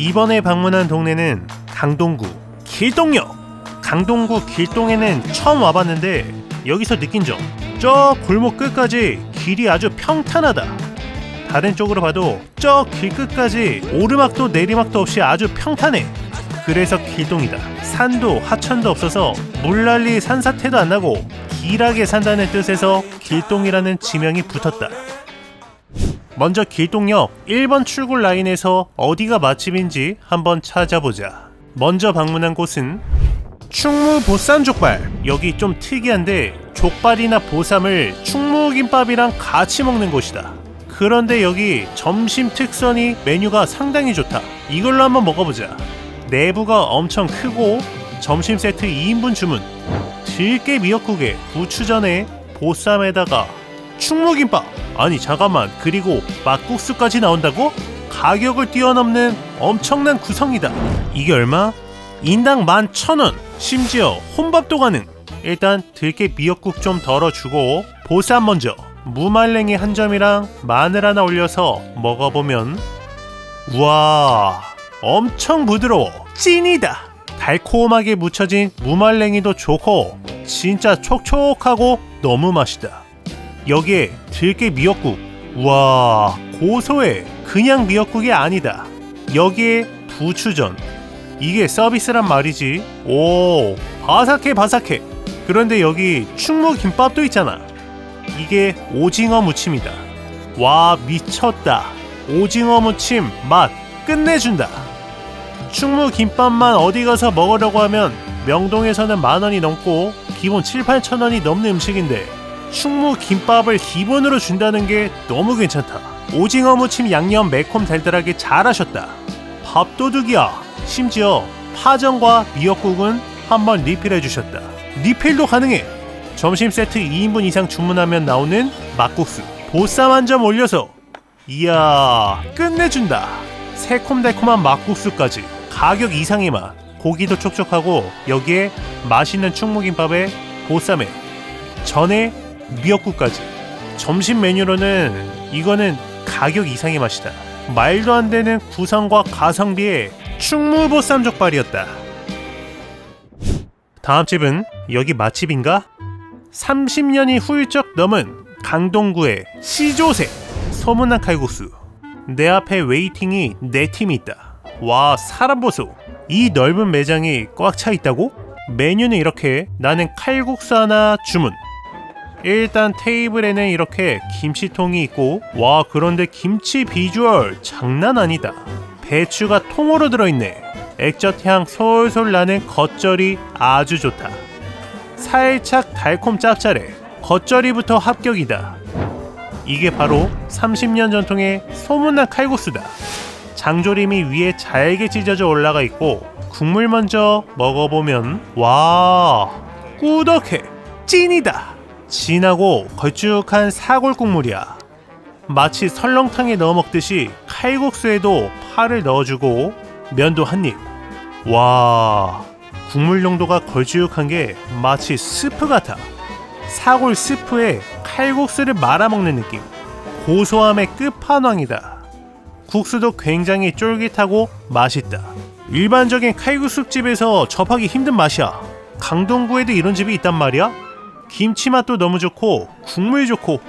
이번에 방문한 동네는 강동구 길동역. 강동구 길동에는 처음 와봤는데 여기서 느낀 점, 저 골목 끝까지 길이 아주 평탄하다. 다른 쪽으로 봐도 저 길 끝까지 오르막도 내리막도 없이 아주 평탄해. 그래서 길동이다. 산도 하천도 없어서 물난리 산사태도 안 나고 길하게 산다는 뜻에서 길동이라는 지명이 붙었다. 먼저 길동역 1번 출구 라인에서 어디가 맛집인지 한번 찾아보자. 먼저 방문한 곳은 충무 보쌈족발. 여기 좀 특이한데 족발이나 보쌈을 충무김밥이랑 같이 먹는 곳이다. 그런데 여기 점심 특선이 메뉴가 상당히 좋다. 이걸로 한번 먹어보자. 내부가 엄청 크고 점심 세트 2인분 주문, 들깨 미역국에 부추전에 보쌈에다가 충무김밥. 아니 잠깐만, 그리고 막국수까지 나온다고? 가격을 뛰어넘는 엄청난 구성이다. 이게 얼마? 인당 11,000원. 심지어 혼밥도 가능. 일단 들깨 미역국 좀 덜어주고 보쌈 먼저 무말랭이 한 점이랑 마늘 하나 올려서 먹어보면 우와, 엄청 부드러워. 찐이다. 달콤하게 묻혀진 무말랭이도 좋고 진짜 촉촉하고 너무 맛있다. 여기에 들깨 미역국. 우와, 고소해. 그냥 미역국이 아니다. 여기에 부추전. 이게 서비스란 말이지. 오, 바삭해 바삭해. 그런데 여기 충무김밥도 있잖아. 이게 오징어 무침이다. 와, 미쳤다. 오징어 무침 맛 끝내준다. 충무김밥만 어디 가서 먹으려고 하면 명동에서는 10,000원이 넘고 기본 7-8,000원이 넘는 음식인데 충무김밥을 기본으로 준다는 게 너무 괜찮다. 오징어 무침 양념 매콤 달달하게 잘하셨다. 밥도둑이야. 심지어 파전과 미역국은 한번 리필해주셨다. 리필도 가능해. 점심 세트 2인분 이상 주문하면 나오는 막국수, 보쌈 한 점 올려서 이야, 끝내준다. 새콤달콤한 막국수까지 가격 이상의 맛. 고기도 촉촉하고 여기에 맛있는 충무김밥에 보쌈에 전에 미역국까지. 점심 메뉴로는 이거는 가격 이상의 맛이다. 말도 안 되는 구성과 가성비에 충무보쌈족발이었다. 다음 집은 여기 맛집인가? 30년이 훌쩍 넘은 강동구의 시조새 소문난 칼국수. 내 앞에 웨이팅이 4팀이 있다. 와, 사람 보소. 이 넓은 매장이 꽉 차 있다고? 메뉴는 이렇게. 나는 칼국수 하나 주문. 일단 테이블에는 이렇게 김치통이 있고, 와, 그런데 김치 비주얼 장난 아니다. 배추가 통으로 들어있네. 액젓향 솔솔 나는 겉절이 아주 좋다. 살짝 달콤 짭짤해. 겉절이부터 합격이다. 이게 바로 30년 전통의 소문난 칼국수다. 장조림이 위에 잘게 찢어져 올라가 있고 국물 먼저 먹어보면 와, 꾸덕해. 찐이다. 진하고 걸쭉한 사골 국물이야. 마치 설렁탕에 넣어 먹듯이 칼국수에도 파를 넣어주고 면도 한입. 와, 국물 용도가 걸쭉한 게 마치 스프 같아. 사골 스프에 칼국수를 말아먹는 느낌. 고소함의 끝판왕이다. 국수도 굉장히 쫄깃하고 맛있다. 일반적인 칼국수집에서 접하기 힘든 맛이야. 강동구에도 이런 집이 있단 말이야. 김치 맛도 너무 좋고 국물 좋고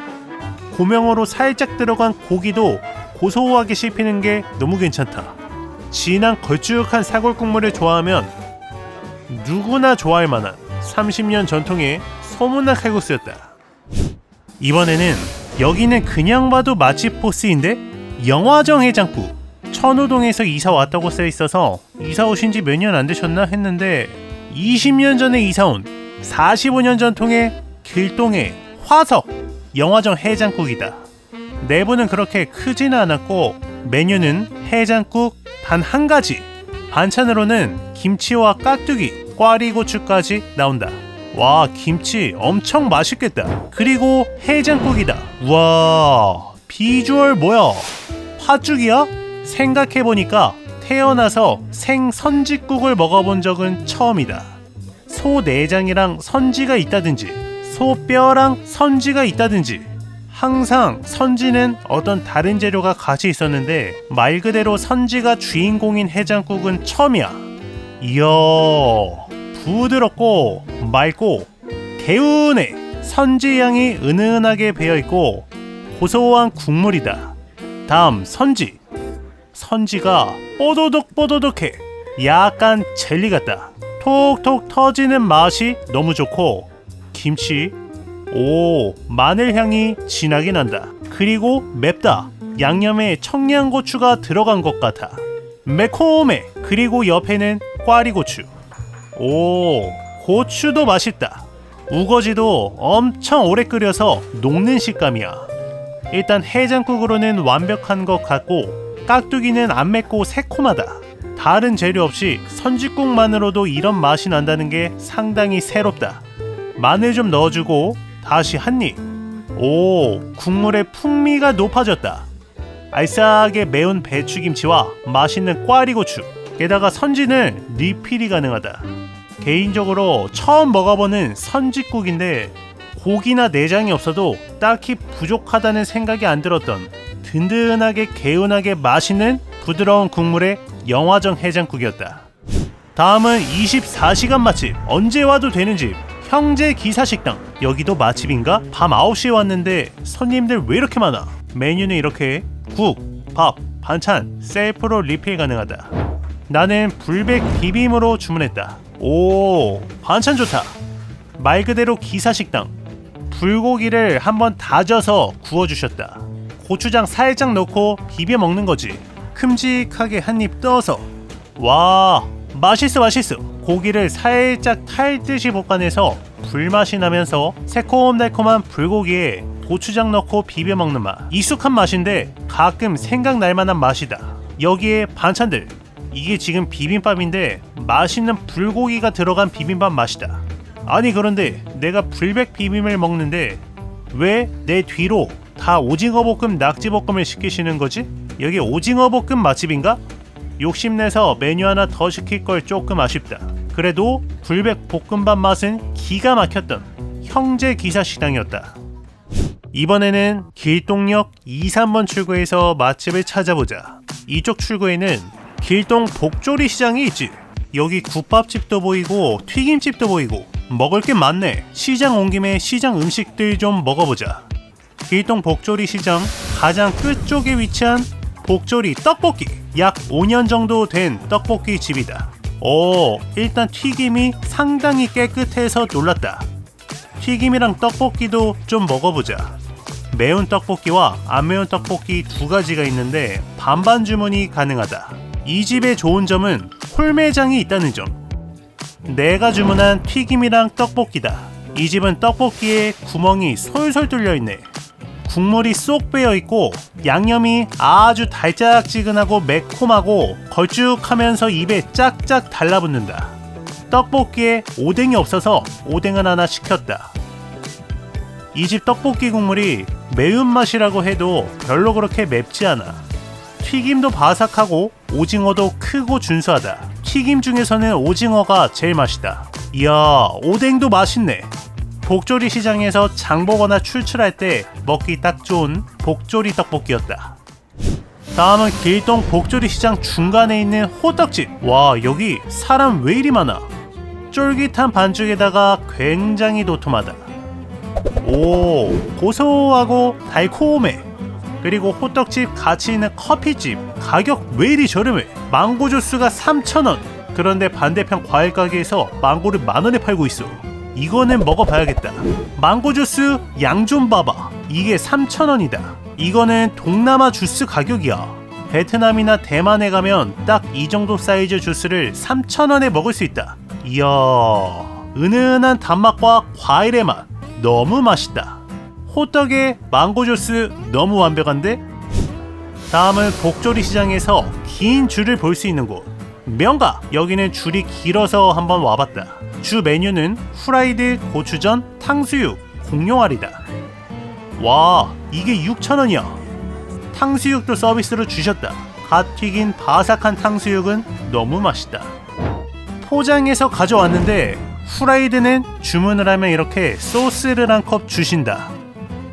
고명으로 살짝 들어간 고기도 고소하게 씹히는 게 너무 괜찮다. 진한 걸쭉한 사골 국물을 좋아하면 누구나 좋아할 만한 30년 전통의 소문난 칼국수였다. 이번에는 여기는 그냥 봐도 맛집 포스인데 영화정 해장국. 천호동에서 이사 왔다고 써 있어서 이사 오신 지 몇 년 안 되셨나 했는데 20년 전에 이사 온 45년 전통의 길동의 화석 영화정 해장국이다. 내부는 그렇게 크지는 않았고 메뉴는 해장국 단 한 가지. 반찬으로는 김치와 깍두기, 꽈리고추까지 나온다. 와, 김치 엄청 맛있겠다. 그리고 해장국이다. 와, 비주얼 뭐야? 팥죽이야? 생각해보니까 태어나서 생선짓국을 먹어본 적은 처음이다. 소 내장이랑 선지가 있다든지 소뼈랑 선지가 있다든지 항상 선지는 어떤 다른 재료가 같이 있었는데 말 그대로 선지가 주인공인 해장국은 처음이야. 이야, 부드럽고 맑고 개운해. 선지 향이 은은하게 배어있고 고소한 국물이다. 다음 선지. 선지가 뽀도독뽀도독해. 약간 젤리 같다. 톡톡 터지는 맛이 너무 좋고 김치, 마늘 향이 진하게 난다. 그리고 맵다. 양념에 청양고추가 들어간 것 같아. 매콤해. 그리고 옆에는 꽈리고추. 고추도 맛있다. 우거지도 엄청 오래 끓여서 녹는 식감이야. 일단 해장국으로는 완벽한 것 같고 깍두기는 안 맵고 새콤하다. 다른 재료 없이 선지국만으로도 이런 맛이 난다는 게 상당히 새롭다. 마늘 좀 넣어주고 다시 한입. 국물의 풍미가 높아졌다. 알싸하게 매운 배추김치와 맛있는 꽈리고추, 게다가 선지는 리필이 가능하다. 개인적으로 처음 먹어보는 선지국인데 고기나 내장이 없어도 딱히 부족하다는 생각이 안 들었던 든든하게 개운하게 맛있는 부드러운 국물의 영화정 해장국이었다. 다음은 24시간 맛집, 언제 와도 되는 집, 형제 기사식당. 여기도 맛집인가? 밤 9시에 왔는데 손님들 왜 이렇게 많아? 메뉴는 이렇게 국, 밥, 반찬 셀프로 리필 가능하다. 나는 불백 비빔으로 주문했다. 반찬 좋다. 말 그대로 기사식당. 불고기를 한번 다져서 구워주셨다. 고추장 살짝 넣고 비벼 먹는 거지. 큼직하게 한입 떠서. 와, 맛있어. 고기를 살짝 탈듯이 볶아내서 불맛이 나면서 새콤달콤한 불고기에 고추장 넣고 비벼 먹는 맛. 익숙한 맛인데 가끔 생각날 만한 맛이다. 여기에 반찬들. 이게 지금 비빔밥인데 맛있는 불고기가 들어간 비빔밥 맛이다. 아니 그런데 내가 불백 비빔을 먹는데 왜 내 뒤로 다 오징어볶음 낙지볶음을 시키시는 거지? 여기 오징어볶음 맛집인가? 욕심내서 메뉴 하나 더 시킬 걸 조금 아쉽다. 그래도 불백 볶음밥 맛은 기가 막혔던 형제 기사식당이었다. 이번에는 길동역 2, 3번 출구에서 맛집을 찾아보자. 이쪽 출구에는 길동 복조리 시장이 있지. 여기 국밥집도 보이고 튀김집도 보이고 먹을 게 많네. 시장 온 김에 시장 음식들 좀 먹어보자. 길동 복조리 시장 가장 끝쪽에 위치한 복조리 떡볶이. 약 5년 정도 된 떡볶이 집이다. 일단 튀김이 상당히 깨끗해서 놀랐다. 튀김이랑 떡볶이도 좀 먹어보자. 매운 떡볶이와 안 매운 떡볶이 두 가지가 있는데 반반 주문이 가능하다. 이 집의 좋은 점은 홀매장이 있다는 점. 내가 주문한 튀김이랑 떡볶이다. 이 집은 떡볶이에 구멍이 솔솔 뚫려있네. 국물이 쏙 빼어있고 양념이 아주 달짝지근하고 매콤하고 걸쭉하면서 입에 짝짝 달라붙는다. 떡볶이에 오뎅이 없어서 오뎅을 하나 시켰다. 이 집 떡볶이 국물이 매운맛이라고 해도 별로 그렇게 맵지 않아. 튀김도 바삭하고 오징어도 크고 준수하다. 튀김 중에서는 오징어가 제일 맛있다. 이야, 오뎅도 맛있네. 복조리 시장에서 장 보거나 출출할 때 먹기 딱 좋은 복조리 떡볶이였다. 다음은 길동 복조리 시장 중간에 있는 호떡집. 와, 여기 사람 왜 이리 많아. 쫄깃한 반죽에다가 굉장히 도톰하다. 고소하고 달콤해. 그리고 호떡집 같이 있는 커피집 가격 왜 이리 저렴해. 망고 주스가 3,000원. 그런데 반대편 과일 가게에서 망고를 10,000원에 팔고 있어. 이거는 먹어봐야겠다. 망고 주스 양 좀 봐봐. 이게 3,000원이다. 이거는 동남아 주스 가격이야. 베트남이나 대만에 가면 딱 이 정도 사이즈 주스를 3,000원에 먹을 수 있다. 이야, 은은한 단맛과 과일의 맛 너무 맛있다. 호떡에 망고 주스 너무 완벽한데? 다음은 복조리 시장에서 긴 줄을 볼 수 있는 곳, 명가. 여기는 줄이 길어서 한번 와봤다. 주 메뉴는 후라이드 고추전 탕수육 공룡알이다. 와, 이게 6,000원이야. 탕수육도 서비스로 주셨다. 갓 튀긴 바삭한 탕수육은 너무 맛있다. 포장해서 가져왔는데 후라이드는 주문을 하면 이렇게 소스를 한 컵 주신다.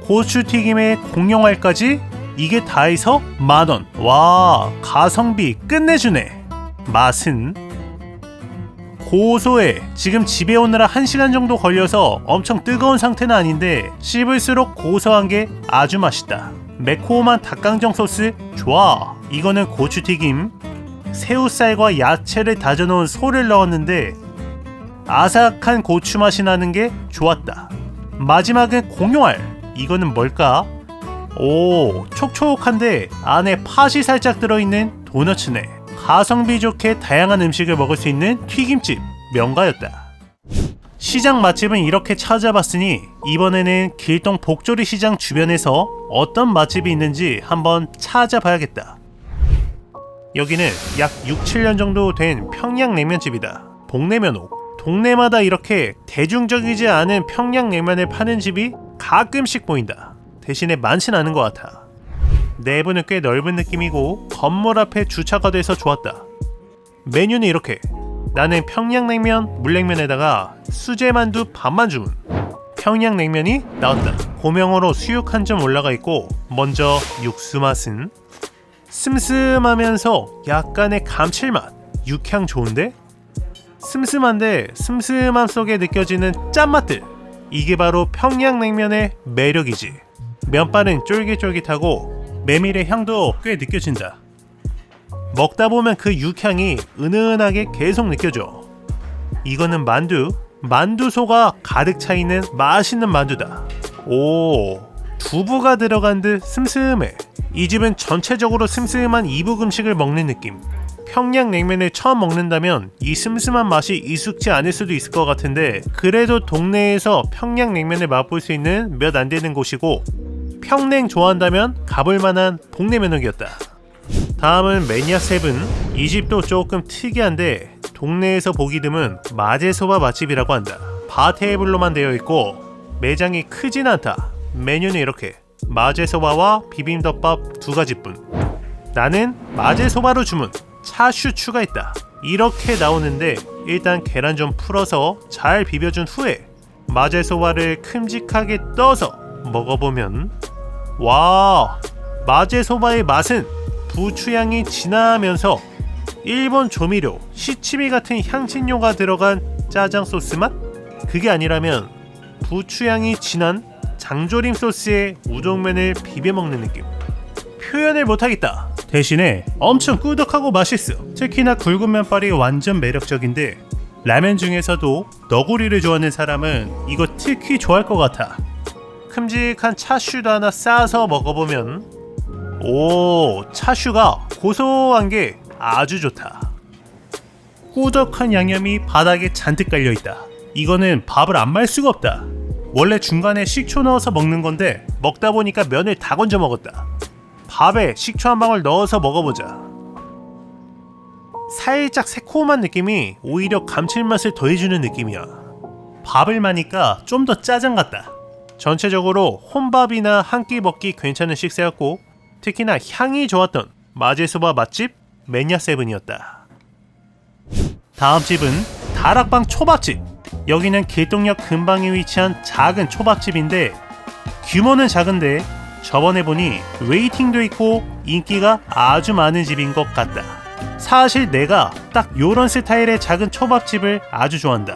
고추튀김에 공룡알까지? 이게 다 해서 10,000원. 와, 가성비 끝내주네. 맛은? 고소해. 지금 집에 오느라 1시간 정도 걸려서 엄청 뜨거운 상태는 아닌데 씹을수록 고소한 게 아주 맛있다. 매콤한 닭강정 소스 좋아. 이거는 고추튀김, 새우살과 야채를 다져놓은 소를 넣었는데 아삭한 고추 맛이 나는 게 좋았다. 마지막은 공룡알. 이거는 뭘까? 오, 촉촉한데 안에 팥이 살짝 들어있는 도너츠네. 가성비 좋게 다양한 음식을 먹을 수 있는 튀김집 명가였다. 시장 맛집은 이렇게 찾아봤으니 이번에는 길동 복조리 시장 주변에서 어떤 맛집이 있는지 한번 찾아봐야겠다. 여기는 약 6, 7년 정도 된 평양냉면집이다. 복내면옥. 동네마다 이렇게 대중적이지 않은 평양냉면을 파는 집이 가끔씩 보인다. 대신에 많진 않은 것 같아. 내부는 꽤 넓은 느낌이고 건물 앞에 주차가 돼서 좋았다. 메뉴는 이렇게. 나는 평양냉면 물냉면에다가 수제만두 반만 주문. 평양냉면이 나왔다. 고명으로 수육 한 점 올라가 있고 먼저 육수 맛은 슴슴하면서 약간의 감칠맛. 육향 좋은데? 슴슴한데 슴슴함 속에 느껴지는 짠맛들. 이게 바로 평양냉면의 매력이지. 면발은 쫄깃쫄깃하고 메밀의 향도 꽤 느껴진다. 먹다 보면 그 육향이 은은하게 계속 느껴져. 이거는 만두소가 가득 차있는 맛있는 만두다. 오, 두부가 들어간 듯 슴슴해. 이 집은 전체적으로 슴슴한 이북 음식을 먹는 느낌. 평양냉면을 처음 먹는다면 이 슴슴한 맛이 익숙지 않을 수도 있을 것 같은데 그래도 동네에서 평양냉면을 맛볼 수 있는 몇 안 되는 곳이고 평냉 좋아한다면 가볼 만한 복내면옥이었다. 다음은 매니아7. 이 집도 조금 특이한데 동네에서 보기 드문 마제소바 맛집이라고 한다. 바 테이블로만 되어 있고 매장이 크진 않다. 메뉴는 이렇게. 마제소바와 비빔덮밥 2가지뿐. 나는 마제소바로 주문. 차슈 추가했다. 이렇게 나오는데 일단 계란 좀 풀어서 잘 비벼준 후에 마제소바를 큼직하게 떠서 먹어보면 와, 마제소바의 맛은 부추향이 진하면서 일본 조미료, 시치미 같은 향신료가 들어간 짜장 소스 맛? 그게 아니라면 부추향이 진한 장조림 소스에 우동면을 비벼 먹는 느낌. 표현을 못하겠다. 대신에 엄청 꾸덕하고 맛있어. 특히나 굵은 면발이 완전 매력적인데 라면 중에서도 너구리를 좋아하는 사람은 이거 특히 좋아할 것 같아. 큼직한 차슈도 하나 싸서 먹어보면 오, 차슈가 고소한 게 아주 좋다. 꾸덕한 양념이 바닥에 잔뜩 깔려있다. 이거는 밥을 안 말 수가 없다. 원래 중간에 식초 넣어서 먹는 건데 먹다 보니까 면을 다 건져 먹었다. 밥에 식초 한 방울 넣어서 먹어보자. 살짝 새콤한 느낌이 오히려 감칠맛을 더해주는 느낌이야. 밥을 마니까 좀 더 짜장 같다. 전체적으로 혼밥이나 한 끼 먹기 괜찮은 식사였고 특히나 향이 좋았던 마제소바 맛집 매니아7이었다. 다음 집은 다락방 초밥집. 여기는 길동역 근방에 위치한 작은 초밥집인데 규모는 작은데 저번에 보니 웨이팅도 있고 인기가 아주 많은 집인 것 같다. 사실 내가 딱 요런 스타일의 작은 초밥집을 아주 좋아한다.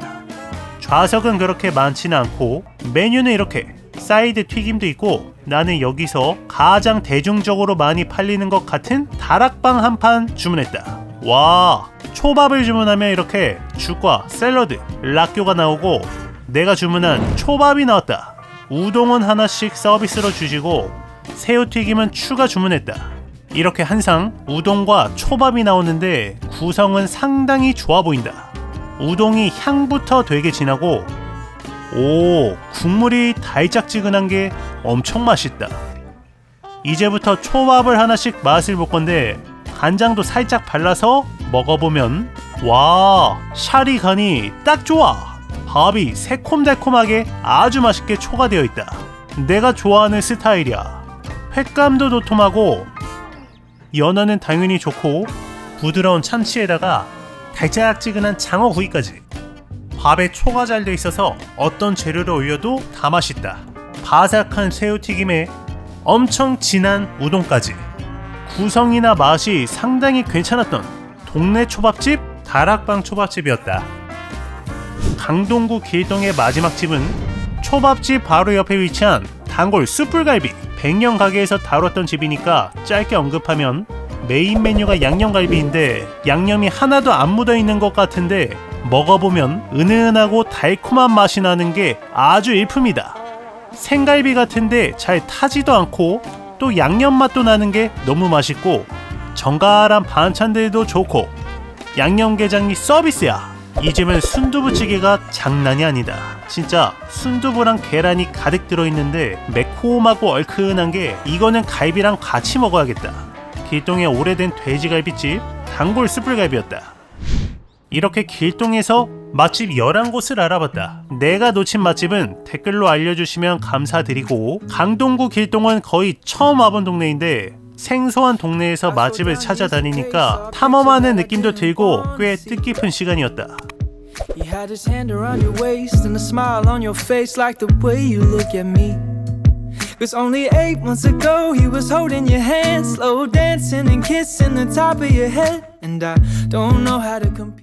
좌석은 그렇게 많지는 않고 메뉴는 이렇게. 사이드 튀김도 있고 나는 여기서 가장 대중적으로 많이 팔리는 것 같은 다락방 한 판 주문했다. 와, 초밥을 주문하면 이렇게 죽과 샐러드, 락교가 나오고 내가 주문한 초밥이 나왔다. 우동은 하나씩 서비스로 주시고 새우튀김은 추가 주문했다. 이렇게 한 상 우동과 초밥이 나오는데 구성은 상당히 좋아 보인다. 우동이 향부터 되게 진하고 오, 국물이 달짝지근한 게 엄청 맛있다. 이제부터 초밥을 하나씩 맛을 볼 건데 간장도 살짝 발라서 먹어보면 와, 샤리 간이 딱 좋아. 밥이 새콤달콤하게 아주 맛있게 초과되어 있다. 내가 좋아하는 스타일이야. 횟감도 도톰하고 연어는 당연히 좋고 부드러운 참치에다가 달짝지근한 장어구이까지. 밥에 초가 잘 돼 있어서 어떤 재료를 올려도 다 맛있다. 바삭한 새우튀김에 엄청 진한 우동까지 구성이나 맛이 상당히 괜찮았던 동네 초밥집 다락방 초밥집이었다. 강동구 길동의 마지막 집은 초밥집 바로 옆에 위치한 단골 숯불갈비 백년 가게에서 다뤘던 집이니까 짧게 언급하면 메인 메뉴가 양념갈비인데 양념이 하나도 안 묻어있는 것 같은데 먹어보면 은은하고 달콤한 맛이 나는 게 아주 일품이다. 생갈비 같은데 잘 타지도 않고 또 양념 맛도 나는 게 너무 맛있고 정갈한 반찬들도 좋고 양념게장이 서비스야. 이 집은 순두부찌개가 장난이 아니다. 진짜 순두부랑 계란이 가득 들어있는데 매콤하고 얼큰한 게 이거는 갈비랑 같이 먹어야겠다. 길동의 오래된 돼지갈비집 단골 숯불갈비였다. 이렇게 길동에서 맛집 11곳을 알아봤다. 내가 놓친 맛집은 댓글로 알려주시면 감사드리고 강동구 길동은 거의 처음 와본 동네인데 생소한 동네에서 맛집을 찾아다니니까 탐험하는 느낌도 들고 꽤 뜻깊은 시간이었다. He had his hand around your waist and a smile on your face like the way you look at me. 'Cause only 8 months ago he was holding your hand, slow dancing and kissing the top of your head. And I don't know how to compete.